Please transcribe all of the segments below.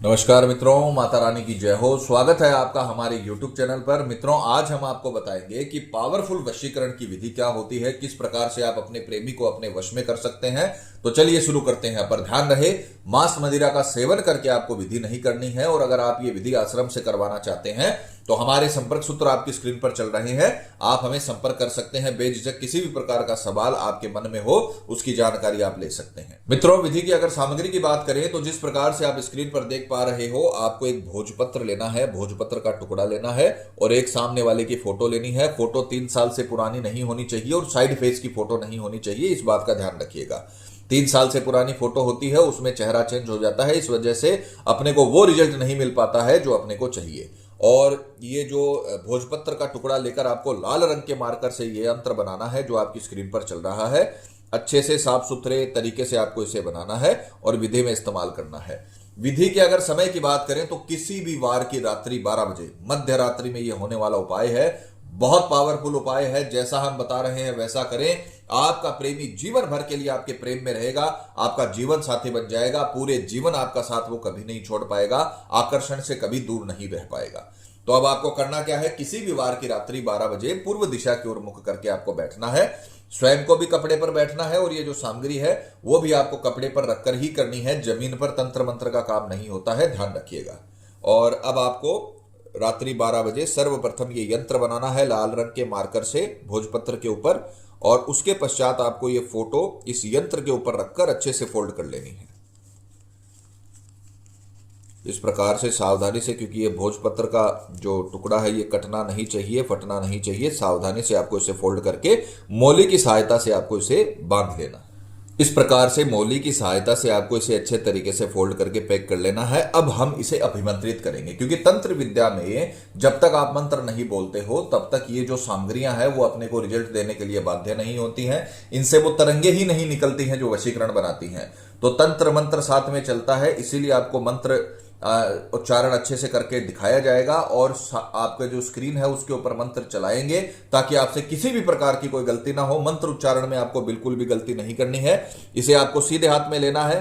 नमस्कार मित्रों, माता रानी की जय हो। स्वागत है आपका हमारे YouTube चैनल पर। मित्रों, आज हम आपको बताएंगे कि पावरफुल वशीकरण की विधि क्या होती है, किस प्रकार से आप अपने प्रेमी को अपने वश में कर सकते हैं। तो चलिए शुरू करते हैं। पर ध्यान रहे, मांस मदिरा का सेवन करके आपको विधि नहीं करनी है। और अगर आप ये विधि आश्रम से करवाना चाहते हैं तो हमारे संपर्क सूत्र आपकी स्क्रीन पर चल रहे हैं। आप हमें संपर्क कर सकते हैं। बेझिझक किसी भी प्रकार का सवाल आपके मन में हो उसकी जानकारी आप ले सकते हैं। मित्रों, विधि की अगर सामग्री की बात करें तो जिस प्रकार से आप स्क्रीन पर देख पा रहे हो, आपको एक भोजपत्र लेना है, भोजपत्र का टुकड़ा लेना है और एक सामने वाले की फोटो लेनी है। फोटो 3 साल से पुरानी नहीं होनी चाहिए और साइड फेस की फोटो नहीं होनी चाहिए, इस बात का ध्यान रखिएगा। 3 साल से पुरानी फोटो होती है, उसमें चेहरा चेंज हो जाता है, इस वजह से अपने को वो रिजल्ट नहीं मिल पाता है जो अपने को चाहिए। और ये जो भोजपत्र का टुकड़ा लेकर आपको लाल रंग के मार्कर से ये यंत्र बनाना है जो आपकी स्क्रीन पर चल रहा है। अच्छे से साफ सुथरे तरीके से आपको इसे बनाना है और विधि में इस्तेमाल करना है। विधि के अगर समय की बात करें तो किसी भी वार की रात्रि 12 बजे मध्य रात्रि में यह होने वाला उपाय है। बहुत पावरफुल उपाय है। जैसा हम बता रहे हैं वैसा करें, आपका प्रेमी जीवन भर के लिए आपके प्रेम में रहेगा, आपका जीवन साथी बन जाएगा। पूरे जीवन आपका साथ वो कभी नहीं छोड़ पाएगा, आकर्षण से कभी दूर नहीं रह पाएगा। तो अब आपको करना क्या है, किसी भी वार की रात्रि 12 बजे पूर्व दिशा की ओर मुख करके आपको बैठना है। स्वयं को भी कपड़े पर बैठना है और ये जो सामग्री है वो भी आपको कपड़े पर रखकर ही करनी है। जमीन पर तंत्र मंत्र का काम नहीं होता है, ध्यान रखिएगा। और अब आपको रात्रि 12 बजे सर्वप्रथम ये यंत्र बनाना है लाल रंग के मार्कर से भोजपत्र के ऊपर, और उसके पश्चात आपको ये फोटो इस यंत्र के ऊपर रखकर अच्छे से फोल्ड कर लेनी है। इस प्रकार से सावधानी से, क्योंकि ये भोजपत्र का जो टुकड़ा है ये कटना नहीं चाहिए, फटना नहीं चाहिए। सावधानी से आपको इसे फोल्ड करके मौली की सहायता से आपको इसे बांध लेना है। इस प्रकार से मौली की सहायता से आपको इसे अच्छे तरीके से फोल्ड करके पैक कर लेना है। अब हम इसे अभिमंत्रित करेंगे, क्योंकि तंत्र विद्या में जब तक आप मंत्र नहीं बोलते हो तब तक ये जो सामग्रियां हैं वो अपने को रिजल्ट देने के लिए बाध्य नहीं होती हैं। इनसे वो तरंगे ही नहीं निकलती हैं जो वशीकरण बनाती हैं। तो तंत्र मंत्र साथ में चलता है, इसीलिए आपको मंत्र उच्चारण अच्छे से करके दिखाया जाएगा और आपका जो स्क्रीन है उसके ऊपर मंत्र चलाएंगे ताकि आपसे किसी भी प्रकार की कोई गलती ना हो। मंत्र उच्चारण में आपको बिल्कुल भी गलती नहीं करनी है। इसे आपको सीधे हाथ में लेना है।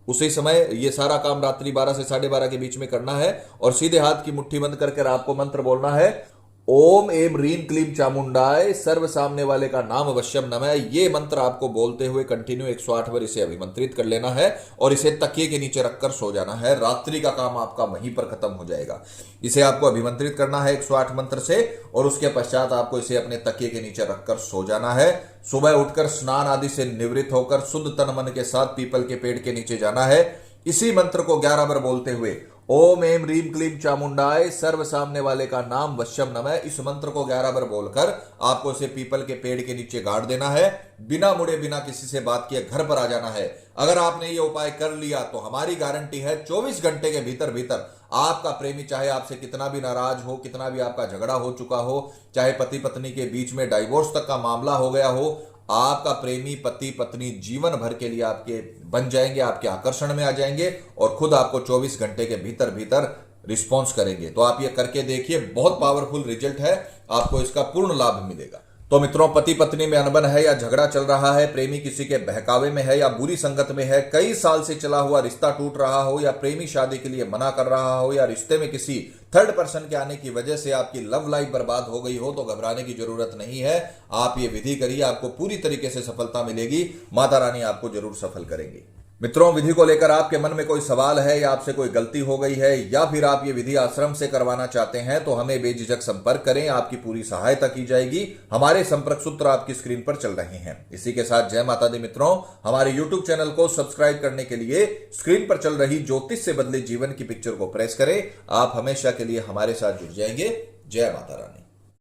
उसी समय ये सारा काम रात्रि 12 से 12:30 के बीच में करना है और सीधे हाथ की मुट्ठी बंद करके आपको मंत्र बोलना है, ओम एम रीम क्लीम चामुंडाय, सर्व सामने वाले का नाम वश्यम नमः। ये मंत्र आपको बोलते हुए कंटिन्यू 108 बार इसे अभिमंत्रित कर लेना है और इसे तकिए के नीचे रखकर सो जाना है। रात्रि का काम आपका वहीं पर खत्म हो जाएगा। इसे आपको अभिमंत्रित करना है 108 मंत्र से और उसके पश्चात आपको इसे अपने तकिए के नीचे रखकर सो जाना है। सुबह उठकर स्नान आदि से निवृत्त होकर शुद्ध तन मन के साथ पीपल के पेड़ के नीचे जाना है। इसी मंत्र को 11 बार बोलते हुए ओम एम रीम क्लीम चामुंडाय, सर्व सामने वाले का नाम वश्यम नमः, इस मंत्र को 11 बार बोलकर आपको इसे पीपल के पेड़ के नीचे गाड़ देना है। बिना मुड़े बिना किसी से बात किए घर पर आ जाना है। अगर आपने ये उपाय कर लिया तो हमारी गारंटी है 24 घंटे के भीतर भीतर आपका प्रेमी, चाहे आपसे कितना भी नाराज हो, कितना भी आपका झगड़ा हो चुका हो, चाहे पति पत्नी के बीच में डाइवोर्स तक का मामला हो गया हो, आपका प्रेमी पति पत्नी जीवन भर के लिए आपके बन जाएंगे, आपके आकर्षण में आ जाएंगे और खुद आपको 24 घंटे के भीतर भीतर रिस्पॉन्स करेंगे। तो आप ये करके देखिए, बहुत पावरफुल रिजल्ट है, आपको इसका पूर्ण लाभ मिलेगा। तो मित्रों, पति पत्नी में अनबन है या झगड़ा चल रहा है, प्रेमी किसी के बहकावे में है या बुरी संगत में है, कई साल से चला हुआ रिश्ता टूट रहा हो या प्रेमी शादी के लिए मना कर रहा हो या रिश्ते में किसी थर्ड पर्सन के आने की वजह से आपकी लव लाइफ बर्बाद हो गई हो, तो घबराने की जरूरत नहीं है। आप ये विधि करिए, आपको पूरी तरीके से सफलता मिलेगी। माता रानी आपको जरूर सफल करेंगी। मित्रों, विधि को लेकर आपके मन में कोई सवाल है या आपसे कोई गलती हो गई है या फिर आप ये विधि आश्रम से करवाना चाहते हैं तो हमें बेझिझक संपर्क करें, आपकी पूरी सहायता की जाएगी। हमारे संपर्क सूत्र आपकी स्क्रीन पर चल रहे हैं। इसी के साथ जय माता दी मित्रों, हमारे YouTube चैनल को सब्सक्राइब करने के लिए स्क्रीन पर चल रही ज्योतिष से बदले जीवन की पिक्चर को प्रेस करें। आप हमेशा के लिए हमारे साथ जुड़ जाएंगे। जय माता रानी।